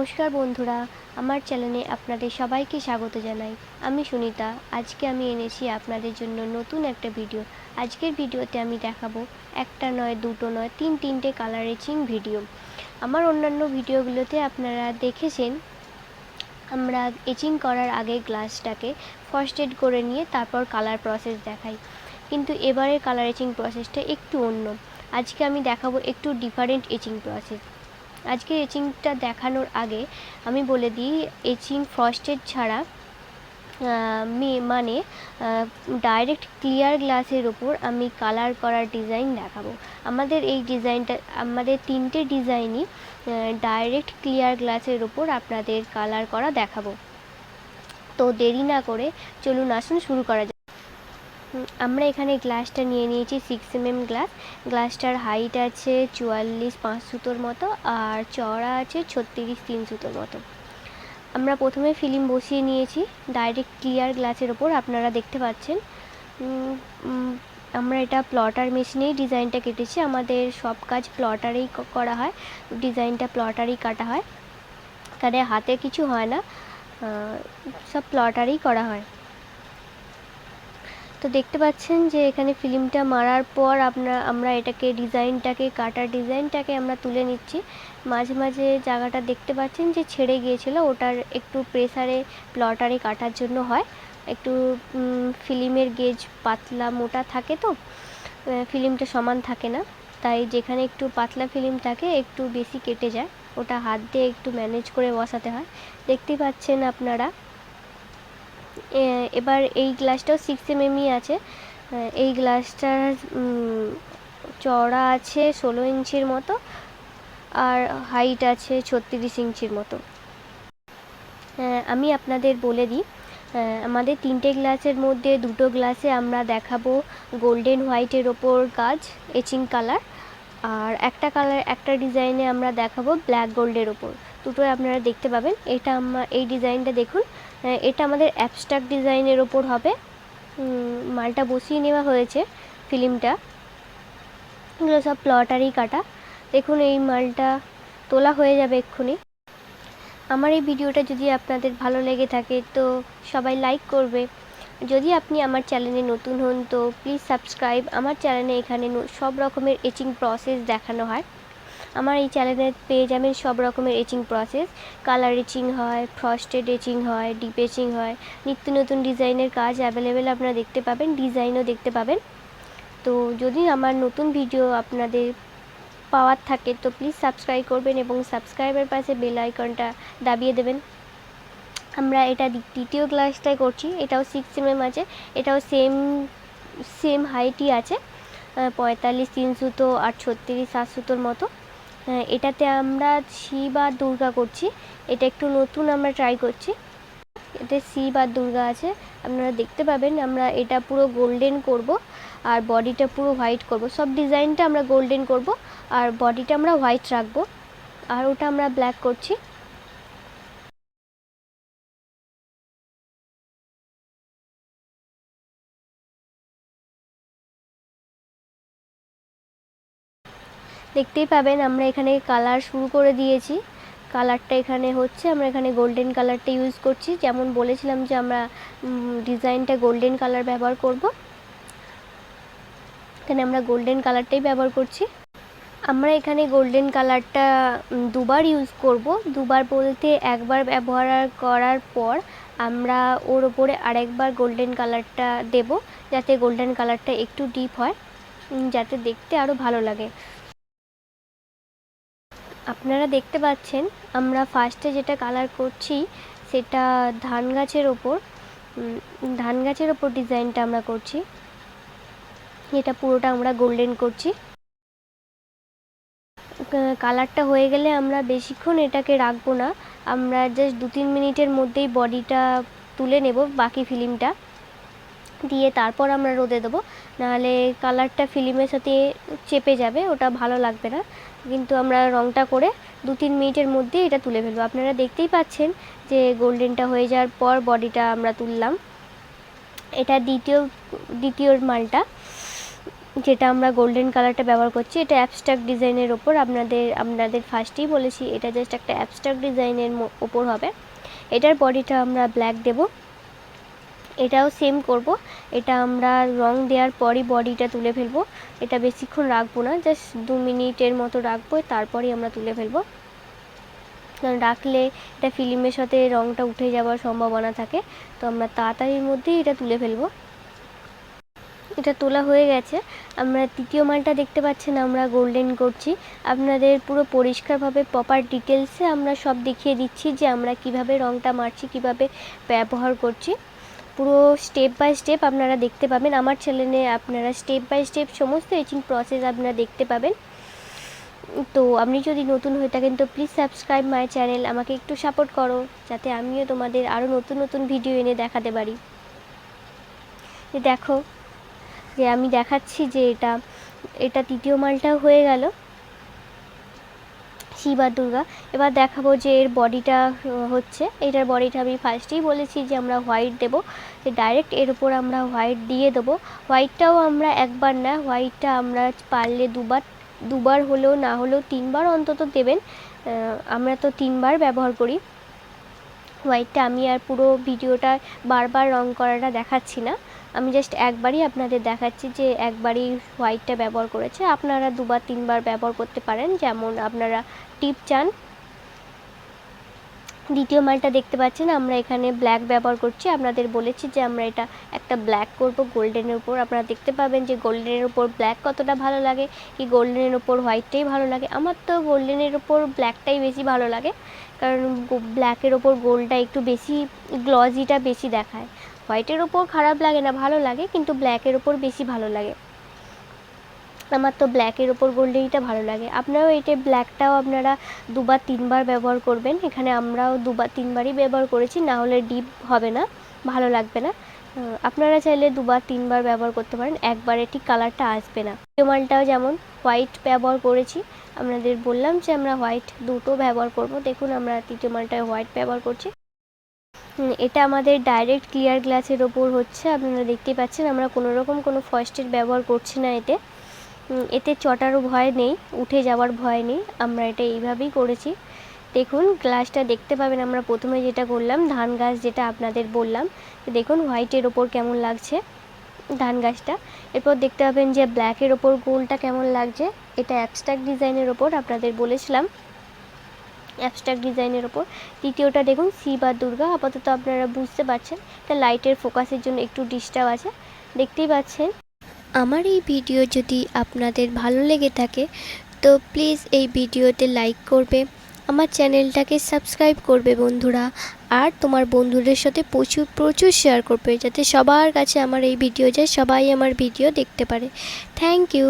নমস্কার বন্ধুরা, আমার চ্যানেলে আপনাদের সবাইকে স্বাগত জানাই। আমি সুনিতা। আজকে আমি এনেছি আপনাদের জন্য নতুন একটা ভিডিও। আজকের ভিডিওতে আমি দেখাবো একটা নয়, দুটো নয়, তিনটে কালার এচিং ভিডিও। আমার অন্যান্য ভিডিওগুলোতে আপনারা দেখেছেন আমরা এচিং করার আগে গ্লাসটাকে ফার্স্ট এড করে নিয়ে তারপর কালার প্রসেস দেখাই, কিন্তু এবারের কালার এচিং প্রসেসটা একটু অন্য। আজকে আমি দেখাবো একটু ডিফারেন্ট এচিং প্রসেস। আজকে এচিংটা দেখানোর আগে আমি বলে দিই, এচিং ফ্রস্টেড ছাড়া মানে ডাইরেক্ট ক্লিয়ার গ্লাসের ওপর আমি কালার করার ডিজাইন দেখাবো। আমাদের এই ডিজাইনটা, আমাদের তিনটে ডিজাইনই ডাইরেক্ট ক্লিয়ার গ্লাসের ওপর আপনাদের কালার করা দেখাবো। তো দেরি না করে চলুন আসুন শুরু করা যাক। আমরা এখানে গ্লাসটা নিয়ে নিয়েছি 6mm গ্লাস। গ্লাসটার হাইট আছে 44-5 সুতোর মতো, আর চওড়া আছে 36-3 সুতোর মতো। আমরা প্রথমে ফিল্ম বসিয়ে নিয়েছি ডাইরেক্ট ক্লিয়ার গ্লাসের ওপর, আপনারা দেখতে পাচ্ছেন। আমরা এটা প্লটার মেশিনেই ডিজাইনটা কেটেছি। আমাদের সব কাজ প্লটারেই করা হয়, ডিজাইনটা প্লটারেই কাটা হয়, এখানে হাতে কিছু হয় না, সব প্লটারেই করা হয়। তো দেখতে পাচ্ছেন যে এখানে ফিল্মটা মারার পর আমরা এটাকে কাটার ডিজাইনটাকে আমরা তুলে নিচ্ছি। মাঝে মাঝে জায়গাটা দেখতে পাচ্ছেন যে ছেড়ে গিয়েছিল, ওটার একটু প্রেসারে প্লটারে কাটার জন্য হয়। একটু ফিল্মের গেজ পাতলা মোটা থাকে, তো ফিল্মটা সমান থাকে না, তাই যেখানে একটু পাতলা ফিল্ম থাকে একটু বেশি কেটে যায়, ওটা হাত দিয়ে একটু ম্যানেজ করে বসাতে হয়। দেখতেই পাচ্ছেন আপনারা। এবার এই গ্লাসটাও 6mm আছে। এই গ্লাসটার চওড়া আছে 16 ইঞ্চির মতো, আর হাইট আছে 36 ইঞ্চির মতো। আমি আপনাদের বলে দিই, আমাদের তিনটে গ্লাসের মধ্যে দুটো গ্লাসে আমরা দেখাবো গোল্ডেন হোয়াইটের ওপর কাজ এচিং কালার, আর একটা ডিজাইনে আমরা দেখাবো ব্ল্যাক গোল্ডের ওপর। দুটোই আপনারা দেখতে পাবেন। এই ডিজাইনটা দেখুন, এটা আমাদের অ্যাবস্ট্রাক্ট ডিজাইনের ওপর হবে। মালটা বসিয়ে নেওয়া হয়েছে, ফিল্মটা এগুলো সব প্লটারই কাটা। দেখুন এই মালটা তোলা হয়ে যাবে এক্ষুনি। আমার এই ভিডিওটা যদি আপনাদের ভালো লেগে থাকে তো সবাই লাইক করবে। যদি আপনি আমার চ্যানেলে নতুন হন তো প্লিজ সাবস্ক্রাইব। আমার চ্যানেলে এখানে সব রকমের এচিং প্রসেস দেখানো হয়। আমার এই চ্যানেলে পেয়ে যাবেন সব রকমের এচিং প্রসেস। কালার এচিং হয়, ফ্রস্টেড এচিং হয়, ডিপ এচিং হয়, নিত্য নতুন ডিজাইনের কাজ অ্যাভেলেবেল আপনারা দেখতে পাবেন, ডিজাইনও দেখতে পাবেন। তো যদি আমার নতুন ভিডিও আপনাদের পাওয়ার থাকে তো প্লিজ সাবস্ক্রাইব করবেন এবং সাবস্ক্রাইবের পাশে বেল আইকনটা দাবিয়ে দেবেন। আমরা এটা দ্বিতীয় গ্লাসটাই করছি, এটাও 6mm আছে, এটাও সেম হাইটই আছে, 45-3 সুতো আর 36-7 সুতোর মতো। এটাতে আমরা শিব আর দুর্গা করছি, এটা একটু নতুন আমরা ট্রাই করছি। এতে শিব আর দুর্গা আছে, আপনারা দেখতে পাবেন। আমরা এটা পুরো গোল্ডেন করব আর বডিটা পুরো হোয়াইট করব। সব ডিজাইনটা আমরা গোল্ডেন করব আর বডিটা আমরা হোয়াইট রাখবো, আর ওটা আমরা ব্ল্যাক করছি। দেখতেই পাবেন আমরা এখানে কালার শুরু করে দিয়েছি। কালারটা এখানে হচ্ছে, আমরা এখানে গোল্ডেন কালারটা ইউজ করছি। যেমন বলেছিলাম যে আমরা ডিজাইনটা গোল্ডেন কালার ব্যবহার করব, এখানে আমরা গোল্ডেন কালারটাই ব্যবহার করছি। আমরা এখানে গোল্ডেন কালারটা দুবার ইউজ করব। দুবার বলতে একবার ব্যবহার করার পর আমরা ওর ওপরে আরেকবার গোল্ডেন কালারটা দেব, যাতে গোল্ডেন কালারটা একটু ডিপ হয়, যাতে দেখতে আরও ভালো লাগে। আপনারা দেখতে পাচ্ছেন আমরা ফার্স্টে যেটা কালার করছি সেটা ধান গাছের ওপর ডিজাইনটা আমরা করছি। এটা পুরোটা আমরা গোল্ডেন করছি। কালারটা হয়ে গেলে আমরা বেশিক্ষণ এটাকে রাখবো না, আমরা জাস্ট 2-3 মিনিটের মধ্যেই বডিটা তুলে নেব, বাকি ফিল্মটা দিয়ে তারপর আমরা রোদে দেবো, নাহলে কালারটা ফিল্মের সাথে চেপে যাবে, ওটা ভালো লাগবে না। কিন্তু আমরা রঙটা করে 2-3 মিনিটের মধ্যে এটা তুলে ফেলবো। আপনারা দেখতেই পাচ্ছেন যে গোল্ডেনটা হয়ে যাওয়ার পর বডিটা আমরা তুললাম। এটা দ্বিতীয় মালটা। যেটা আমরা গোল্ডেন কালারটা ব্যবহার করছি, এটা অ্যাবস্ট্রাক্ট ডিজাইনের ওপর। আপনাদের ফার্স্টেই বলেছি এটা জাস্ট একটা অ্যাবস্ট্রাক্ট ডিজাইনের ওপর হবে। এটার বডিটা আমরা ব্ল্যাক দেব, এটাও সেম করব। এটা আমরা রং দেওয়ার পরই বডিটা তুলে ফেলবো। এটা বেশিক্ষণ রাখবো না, জাস্ট 2 মিনিটের মতো রাখবো, তারপরেই আমরা তুলে ফেলবো। কারণ রাখলে এটা ফিল্মের সাথে রংটা উঠে যাওয়ার সম্ভাবনা থাকে, তো আমরা তাড়াতাড়ির মধ্যেই এটা তুলে ফেলবো। এটা তোলা হয়ে গেছে। আমরা তৃতীয় মালটা দেখতে পাচ্ছেন আমরা গোল্ডেন করছি। আপনাদের পুরো পরিষ্কারভাবে প্রপার ডিটেলসে আমরা সব দেখিয়ে দিচ্ছি যে আমরা কিভাবে রংটা মারছি, কিভাবে ব্যবহার করছি। পুরো স্টেপ বাই স্টেপ আপনারা দেখতে পাবেন। আমার চ্যানেলে আপনারা স্টেপ বাই স্টেপ সমস্ত এচিং প্রসেস আপনারা দেখতে পাবেন। তো আপনি যদি নতুন হয়ে থাকেন তো প্লিজ সাবস্ক্রাইব মাই চ্যানেল, আমাকে একটু সাপোর্ট করো যাতে আমিও তোমাদের আরও নতুন নতুন ভিডিও এনে দেখাতে পারি। দেখো যে আমি দেখাচ্ছি যে এটা তৃতীয় মালটাও হয়ে গেল, শিব আর দুর্গা। এবার দেখাবো যে এর বডিটা হচ্ছে। এটার বডিটা আমি ফার্স্টেই বলেছি যে আমরা হোয়াইট দেবো, যে ডাইরেক্ট এর উপর আমরা হোয়াইট দিয়ে দেবো। হোয়াইটটাও আমরা একবার না, হোয়াইটটা আমরা পারলে দুবার হলেও না হলেও 3 বার অন্তত দেবেন। আমরা তো 3 বার ব্যবহার করি হোয়াইটটা। আমি আর পুরো ভিডিওটা বারবার রং করাটা দেখাচ্ছি না, আমি জাস্ট একবারই আপনাদের দেখাচ্ছি যে একবারই হোয়াইটটা ব্যবহার করেছে। আপনারা 2 বার 3 বার ব্যবহার করতে পারেন, যেমন আপনারা টিপ চান। দ্বিতীয় মালটা দেখতে পাচ্ছেন আমরা এখানে ব্ল্যাক ব্যবহার করছি। আপনাদের বলেছি যে আমরা এটা একটা ব্ল্যাক করব গোল্ডেনের উপর। আপনারা দেখতে পাবেন যে গোল্ডেনের উপর ব্ল্যাক কতটা ভালো লাগে, কি গোল্ডেনের উপর হোয়াইটটাই ভালো লাগে। আমার তো গোল্ডেনের উপর ব্ল্যাকটাই বেশি ভালো লাগে, কারণ ব্ল্যাকের ওপর গোল্ডটা একটু বেশি গ্লজিটা বেশি দেখায়। হোয়াইটের ওপর খারাপ লাগে না, ভালো লাগে, কিন্তু ব্ল্যাকের ওপর বেশি ভালো লাগে। আমার তো ব্ল্যাকের ওপর গোল্ডেনটা ভালো লাগে। আপনারাও এটা ব্ল্যাকটাও আপনারা 2 বার 3 বার ব্যবহার করবেন। এখানে আমরাও 2 বার 3 বারই ব্যবহার করেছি, না হলে ডিপ হবে না, ভালো লাগবে না। আপনারা চাইলে 2 বার 3 বার ব্যবহার করতে পারেন, একবারে ঠিক কালারটা আসবে না। দ্বিতীয় মালটাও যেমন হোয়াইট ব্যবহার করেছি, আপনাদের বললাম যে আমরা হোয়াইট দুটো ব্যবহার করব। দেখুন আমরা তৃতীয় মালটায় হোয়াইট ব্যবহার করছি। এটা আমাদের ডাইরেক্ট ক্লিয়ার গ্লাসের ওপর হচ্ছে। আপনারা দেখতেই পাচ্ছেন আমরা কোনো রকম কোনো ফয়েস্টের ব্যবহার করছি না। এতে চটারও ভয় নেই, উঠে যাওয়ার ভয় নেই। আমরা এটা এইভাবেই করেছি। দেখুন গ্লাসটা দেখতে পাবেন আমরা প্রথমে যেটা করলাম ধান গাছ, যেটা আপনাদের বললাম, দেখুন হোয়াইটের ওপর কেমন লাগছে ধান গাছটা। এরপর দেখতে পাবেন যে ব্ল্যাকের ওপর গোলটা কেমন লাগছে। এটা অ্যাবস্ট্রাক্ট ডিজাইনের ওপর আপনাদের বলেছিলাম, অ্যাবস্ট্রাক্ট ডিজাইনের ওপর। তৃতীয়টা দেখুন শিব আর দুর্গা। আপাতত আপনারা বুঝতে পারছেন এটা লাইটের ফোকাসের জন্য একটু ডিস্টার্ব আছে, দেখতেই পাচ্ছেন। আমার এই ভিডিও যদি আপনাদের ভালো লেগে থাকে তো প্লিজ এই ভিডিওতে লাইক করবে, আমার চ্যানেলটাকে সাবস্ক্রাইব করবে বন্ধুরা, আর তোমার বন্ধুদের সাথে প্রচুর শেয়ার করবে, যাতে সবার কাছে আমার এই ভিডিও যায়, সবাই আমার ভিডিও দেখতে পারে। Thank you.